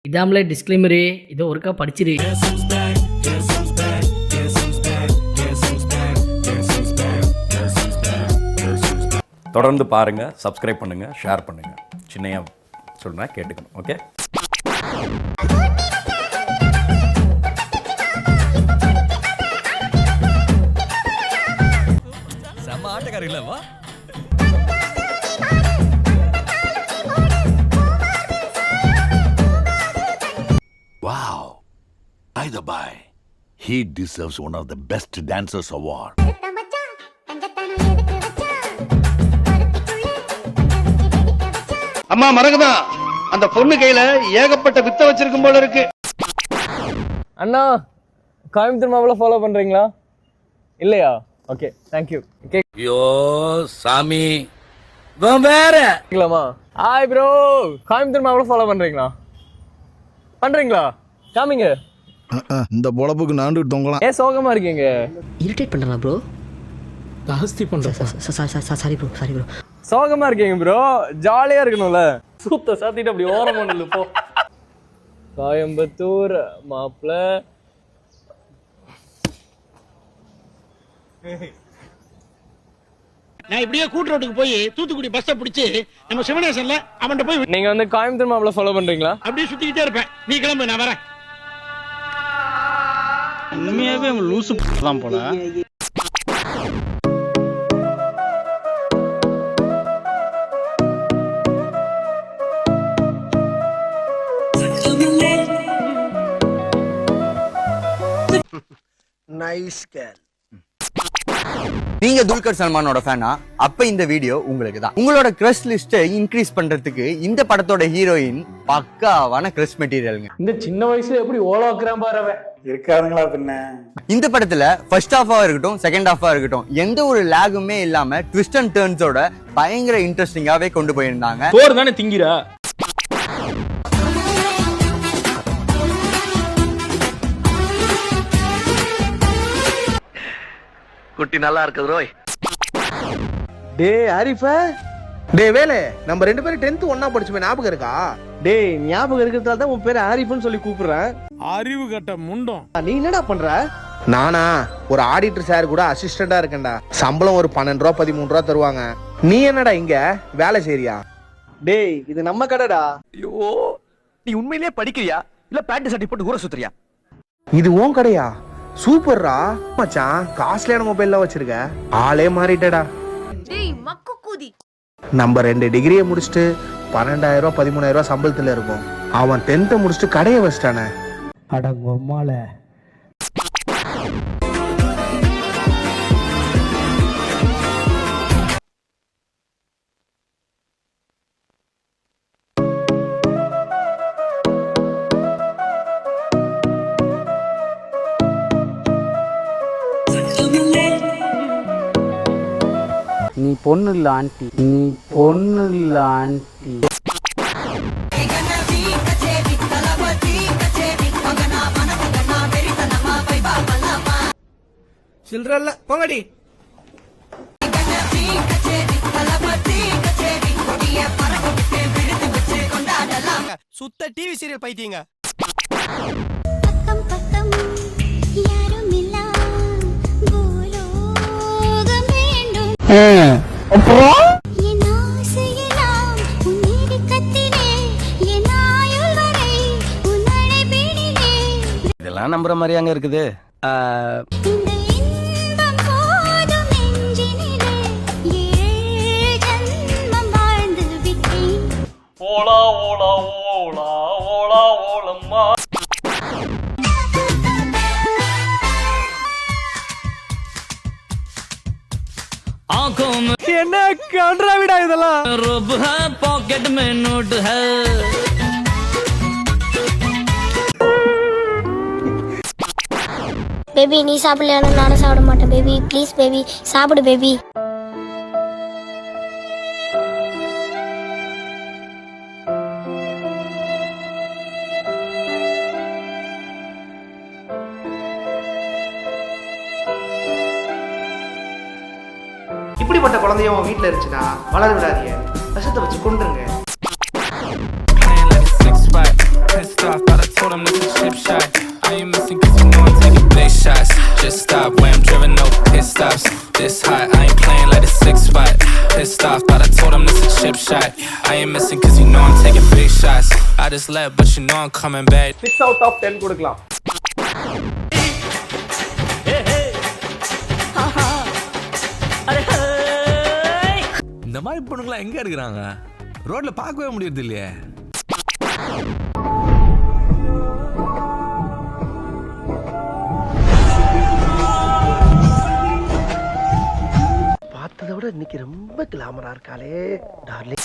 இதாமலே disclaimer இதோ ஒருக்கா படிச்சிரு. தொடர்ந்து பாருங்கள், சப்ஸ்கிரைப் பண்ணுங்கள், ஷேர் பண்ணுங்கள். சின்னையா சொல்கிறேன், கேட்டுக்கணும். ஓகே. செம்ம ஆட்டக்காரர் இல்லவா? Wow. Either by he deserves one of the best dancers award. அம்மா மறக்குதா, அந்த பொண்ணு கையில ஏகப்பட்ட வித்த வச்சிருக்கும் போல இருக்கு. அண்ணா கோயம்புத்தூர் மாப்பிள்ள ஃபாலோ பண்றீங்களா? இல்லையா? Okay, thank you. ஐயோ சாமி, வேற கேட்கலாமா? ஹாய் ப்ரோ, கோயம்புத்தூர் மாப்பிள்ள ஃபாலோ பண்றீங்களா? பண்றீங்களா? காமிங்க. இந்த பொழப்புக்கு நாண்டு தொங்கலாம். ஏன் சோகமா இருக்கீங்க? இரிட்டேட் பண்றா ப்ரோ, ஜாஸ்தி பண்ற. Sorry bro, sorry bro. சோகமா இருக்கீங்க ப்ரோ, ஜாலியா இருக்கணும்ல. சூத்த சாத்திட்டு அப்படி ஓரமா நில்லு போ. கோயம்புத்தூர் மாப்பிள்ள நான் இப்படியே கூட்டுறோட்டுக்கு போய் தூத்துக்குடி பஸ்ஸை பிடிச்சி நம்ம சிவனேசன்ல அவன்கிட்ட போய் நீங்க வந்து கோயம்புத்தூர் மாப்பிள்ள ஃபாலோ பண்றீங்களா? அப்படியே சுத்திக்கிட்டே இருப்பேன். நீ கிளம்பு, நான் வரேன். உண்மையாவே லூசு தான் போல. Nice girl. நீங்க துல்கர் சல்மானோட ஃபேனா? அப்ப இந்த வீடியோ உங்களுக்கு தான். உங்களோட கிரஷ் லிஸ்ட்டை இன்க்ரீஸ் பண்றதுக்கு இந்த படத்தோட ஹீரோயின் பக்காவான கிரஷ் மெட்டீரியல்ங்க. இந்த சின்ன வயசுல எப்படி ஓலாக்குறான் பாரு. இருக்காதுங்களா பின்ன? இந்த படத்துல ஃபர்ஸ்ட் ஹாஃபா இருக்கட்டும், செகண்ட் ஹாஃபா இருக்கட்டும், எந்த ஒரு லேகுமே இல்லாம ட்விஸ்ட் அண்ட் டர்ன்ஸோட பயங்கர இன்ட்ரெஸ்டிங்காவே கொண்டு போயிருந்தாங்க. போர் தானே திங்கிறா. குட்டி நல்லா இருக்குது ரோய். டே ஆரிஃபா, டே வேலே, நம்ம ரெண்டு பேரும் 10th ஒண்ணா படிச்சோமே, ஞாபகம் இருக்கா? டேய், ஞாபகம் இருக்கிறதால தான் உன் பேர் ஆரிஃப்னு சொல்லி கூப்பிடுறேன். அறிவு கட்ட முண்டம். நீ என்னடா பண்ற? நானா ஒரு ஆடிட்டர் சார் கூட அசிஸ்டண்டா இருக்கேன்டா. சம்பளம் ஒரு 12 ரூபா 13 ரூபா தருவாங்க. நீ என்னடா இங்க வேலை செய்றியா? டேய், இது நம்ம கடைடா. ஐயோ, நீ உண்மையிலேயே படிக்கிறியா இல்ல பேண்ட் சட்டை போட்டு ஊர சுத்துறியா? இது உன் கடையா? சூப்பர்ரா மச்சான், காஸ்ட்லியான மொபைல்லாம் வச்சிருக்க. ஆளே மாறிட்டடா. டேய் மக்கு கூதி. நம்ம 2 டிகிரியை முடிச்சுட்டு 12,000 ரூபா 13,000 ரூபா சம்பளத்துல இருக்கும். அவன் 10th முடிச்சுட்டு கடையை வச்சிட்டானே. அட பொம்மால. நீ பொண்ணு இல்ல ஆண்டி, நீ பொண்ணு இல்ல ஆண்டி. சில்றல்ல போங்கடி. சுத்த டிவி சீரியல் பைத்தியங்க. இதெல்லாம் நம்புற மாதிரியாங்க இருக்குது. ஓலா ஓலா ஓலா ஓலா ஓலம்மா. என்ன கன்றாவிடா இதெல்லாம். रब है पॉकेट में नोट है. பேபி நீ சாப்பிடலைன்னா நானும் சாப்பிட மாட்டேன் பேபி. ப்ளீஸ் பேபி சாப்பிடு பேபி. இப்படிப்பட்ட குழந்தைய உன் வீட்டுல இருந்துச்சுன்னா வளர விடாதீங்க, விஷத்தை வச்சு கொண்டுருங்க. missing cause you know I'm taking big shots. I just left but you know I'm coming back. 6 out of 10 கொடுக்கலாம். இந்த மாதிரி பொண்ணுங்களா எங்க இருக்கிறாங்க? ரோட்ல பார்க்கவே முடியறது இல்லையே. பார்த்ததை விட இன்னைக்கு ரொம்ப கிளாமரா இருக்காளே டார்லிங்.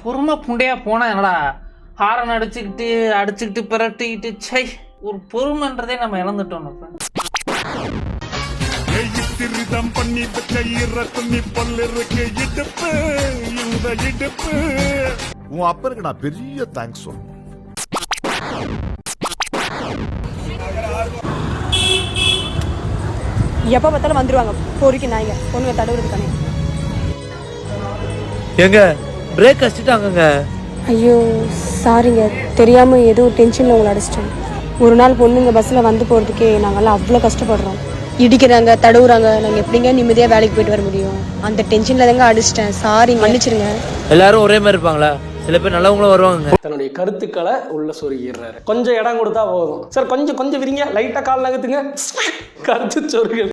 பொறுமை புண்டையா போனா என்னடா ஹாரன் அடிச்சுக்கிட்டு பிரட்டிக்கிட்டு சை ஒரு பொறுமைன்றதே நம்ம இழந்துட்டோம். பண்ணி இடுப்பு இந்த இடுப்பு உன் அப்பருக்கு நான் பெரிய தேங்க்ஸ் சொல்றேன். எப்போ பார்த்தாலும் வந்துருவாங்க பொறுக்கி நாய்ங்க பொண்ணுங்க தடவுறதுக்கானே. எங்க பிரேக் அடிச்சிட்டாங்கங்க. ஐயோ சாரிங்க, தெரியாமல் ஏதோ டென்ஷனில் உங்களை அடிச்சிட்டேன். ஒரு நாள் பொண்ணுங்க பஸ்ஸில் வந்து போகிறதுக்கே நாங்கள்லாம் அவ்வளோ கஷ்டப்படுறோம். இடிக்கிறாங்க தடவுறாங்க, நாங்கள் எப்படிங்க நிம்மதியாக வேலைக்கு போயிட்டு வர முடியும்? அந்த டென்ஷனில் தாங்க அடிச்சிட்டேன். சாரி மன்னிச்சிருங்க. எல்லாரும் ஒரே மாதிரி இருப்பாங்களா? சில பேர் நல்லவங்களும் வருவாங்க. தன்னுடைய கருத்துக்களை உள்ள சொருகிறாரு. கொஞ்சம் இடம் கொடுத்தா போதும் சார், கொஞ்சம் விரிங்க, லைட்டா கால் நகத்துங்க, கருத்து சொருகள்.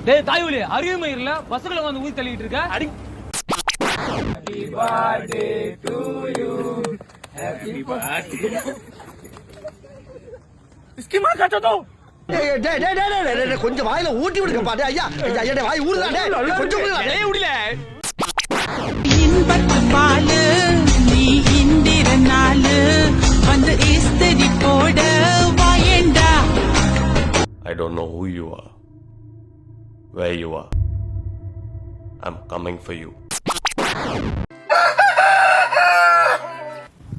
டேய் தாய்வலி அறிவுமை இல்ல பசங்களை வந்து ஊதி தள்ளிட்டு இருக்க. அடி happy birthday to you happy birthday ஸ்கிமா காச்சோ தோ. டேய் கொஞ்சம் வாயில ஊட்டி விடுங்க பாரு. ஐயா ஐயா வாய் ஊறுதா? டேய் கொஞ்சம் ஊறுதா? டேய் ஊடில இன்பத்து பாலு நீ இந்திர நாளு வந்து இஸ்திரி போட வாயேண்டா. I don't know who you are, where you are. I'm coming for you.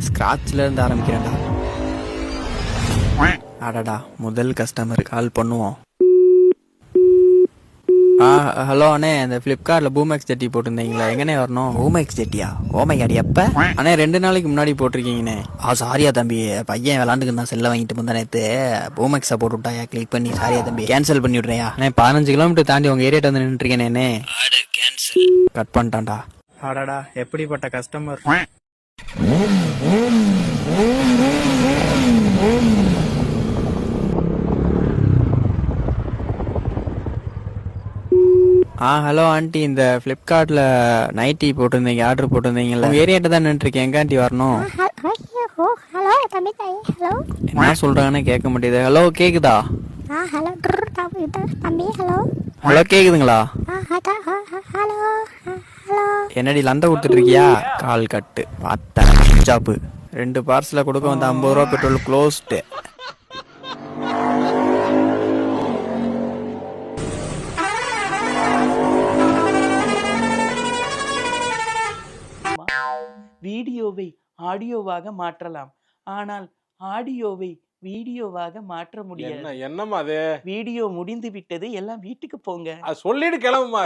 ஸ்கிராட்ச்ல இருந்து ஆரம்பிக்கிறேன்டா. அடடா முதல் கஸ்டமர் கால் பண்ணுவோம். ஹலோ அண்ணே, இந்த ஃப்ளிப்கார்ட்ல பூமேக்ஸ் ஜெட்டி போட்டிருந்தீங்களா? எங்கண்ணே வரணும்? பூமேக்ஸ் ஜெட்டியா? ஓமை காடி எப்ப அண்ணே? 2 நாளைக்கு முன்னாடி போட்டிருக்கீங்கண்ணே. சாரியா தம்பி, பையன் விளாண்டுக்கு நான் செல்ல வாங்கிட்டு முந்தா நேத்து பூமேக்ஸா போட்டு விட்டாயா, கிளிக் பண்ணி சாரியா தம்பி கேன்சல் பண்ணி விட்றியா? அண்ணே 15 கிலோமீட்டர் தாண்டி உங்க ஏரியாட்ட வந்து நின்று இருக்கேனே. கட் பண்ணிட்டான்டா. அடடா எப்படிப்பட்ட கஸ்டமர். ஹலோ ஆண்டி, இந்த ஃப்ளிப்கார்ட்ல நைட்டி போட்டிருந்தீங்க, ஆர்டர் போட்டிருந்தீங்கல்ல, உங்க ஏரியாட்ட தான் நின்றுருக்கேன். எங்க ஆண்டி வரணும்? ஹலோ தம்பி, ஹலோ என்ன சொல்றாங்கன்னு கேட்க முடியுது. ஹலோ கேக்குதா? ஹலோ தம்பி, ஹலோ ஹலோ கேக்குதுங்களா? Hello hello. என்னடி லந்த கொடுத்துட்டு இருக்கியா? கால் கட்டு பார்த்தா ஜாப்பு. 2 பார்சல கொடுக்க வந்து 50 ரூபா பெட்ரோல் க்ளோஸ்டு. வீடியோவை ஆடியோவாக மாற்றலாம், ஆனால் ஆடியோவை வீடியோவாக மாற்ற முடியாது. என்னமா அது? வீடியோ முடிந்து விட்டது, எல்லாம் வீட்டுக்கு போங்க. சொல்லிட்டு கிளம்புமா.